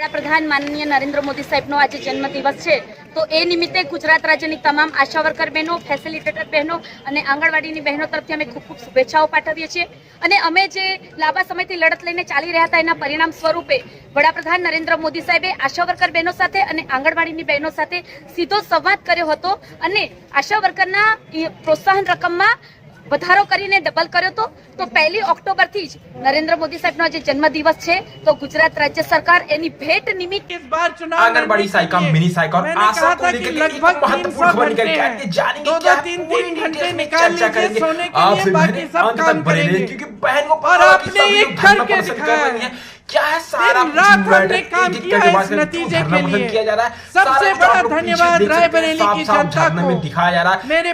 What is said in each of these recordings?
વડાપ્રધાન માનનીય નરેન્દ્ર મોદી સાહેબનો આજે જન્મદિવસ છે, તો એ નિમિત્તે ગુજરાત રાજ્યની તમામ આશા વર્કર બહેનો, ફેસિલિટેટર બહેનો અને આંગણવાડીની બહેનો તરફથી અમે ખૂબ ખૂબ શુભેચ્છાઓ પાઠવીએ છીએ. અને અમે જે લાંબા સમયથી લડત લઈને ચાલી રહ્યા હતા એના પરિણામ સ્વરૂપે વડાપ્રધાન નરેન્દ્ર મોદી સાહેબે આશા વર્કર બહેનો સાથે અને આંગણવાડીની બહેનો સાથે સીધો સંવાદ કર્યો હતો અને આશા વર્કરના પ્રોત્સાહન રકમમાં વધારો કરીને ડબલ કર્યો હતો. તો 1 ઓક્ટોબરથી જ નરેન્દ્ર મોદી સાહેબનો આજે જન્મદિવસ છે, તો ગુજરાત રાજ્ય સરકાર એની भेंट निमित्त इस बार चुनाव आंगनबाड़ी सहायिका, मिनी सहायिका और आशा को लेकर लगभग महत्वपूर्ण खबर निकल के आई है। जानेंगे क्या है, पूरी 2-3 डिटेल्स घंटे में निकाल चर्चा लीजिए करेंगे। सोने के आप लिए, फिर बाकी सब अंत काम तक बने रहिए, करेंगे। क्योंकि बहन को और पता है आपने कि ये सभी लोग धरना करके प्रदर्शन कर दिखाया। रही हैं। क्या है सारा दिन रात कुछ हमने काम एक-एक किया करके है बात इस करें, नतीजे क्यों धरना के प्रदर्शन लिए। किया जा रहा है। सबसे सारा बड़ा आप लोग पीछे धन्यवाद देख सकते हैं, रायबरेली की साफ-साफ जनता झरने में को। दिखाया जा रहा है। मेरे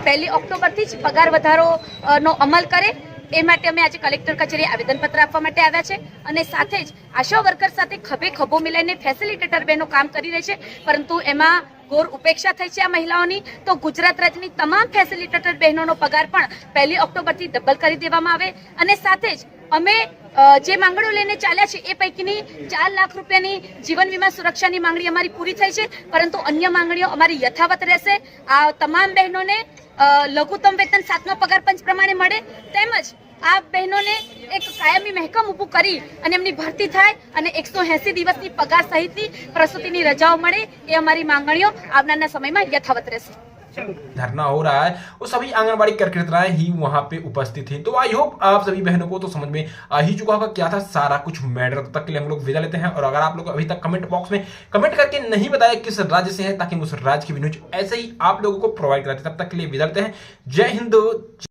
1 ઓક્ટોબરથી જ પગાર વધારોનો અમલ કરે એ માટે અમે આજે કલેક્ટર કચેરી આવેદનપત્ર આપવા માટે આવ્યા છે. અને સાથે જ આશા વર્કર સાથે ખભે ખભો મિલાઈને ફેસિલિટેટર બહેનો કામ કરી રહી છે, પરંતુ એમાં ઘોર ઉપેક્ષા થઈ છે આ મહિલાઓની. તો ગુજરાત રાજ્યની તમામ ફેસિલિટેટર બહેનોનો પગાર પણ 1 ઓક્ટોબરથી ડબલ કરી દેવામાં આવે. અને સાથે જ અમે જે માંગણીઓ લઈને ચાલ્યા છે એ પૈકીની 4 લાખ રૂપિયાની જીવન વીમા સુરક્ષાની માંગણી અમારી પૂરી થઈ છે, પરંતુ અન્ય માંગણીઓ અમારી યથાવત રહેશે. આ તમામ બહેનોને લઘુત્તમ વેતન 7મા પગાર પંચ પ્રમાણે મળે, તેમજ આ બહેનોને એક કાયમી મહેકમ ઊભું કરી અને એમની ભરતી થાય અને 180 દિવસની પગાર સહિતની પ્રસૂતિની રજાઓ મળે, એ અમારી માંગણીઓ આવનારના સમયમાં યથાવત રહેશે. धरना हो रहा है, वो सभी आंगनबाड़ी कार्यकर्ताएं ही वहां पे उपस्थित थी। तो आई होप आप सभी बहनों को तो समझ में आ ही चुका होगा क्या था सारा कुछ मैटर। तब तक के लिए हम लोग विदा लेते हैं, और अगर आप लोग अभी तक कमेंट बॉक्स में कमेंट करके नहीं बताया किस राज्य से है, ताकि उस राज्य की भी न्यूज ऐसे ही आप लोगों को प्रोवाइड कराते, तब तक के लिए विदा लेते हैं। जय हिंद।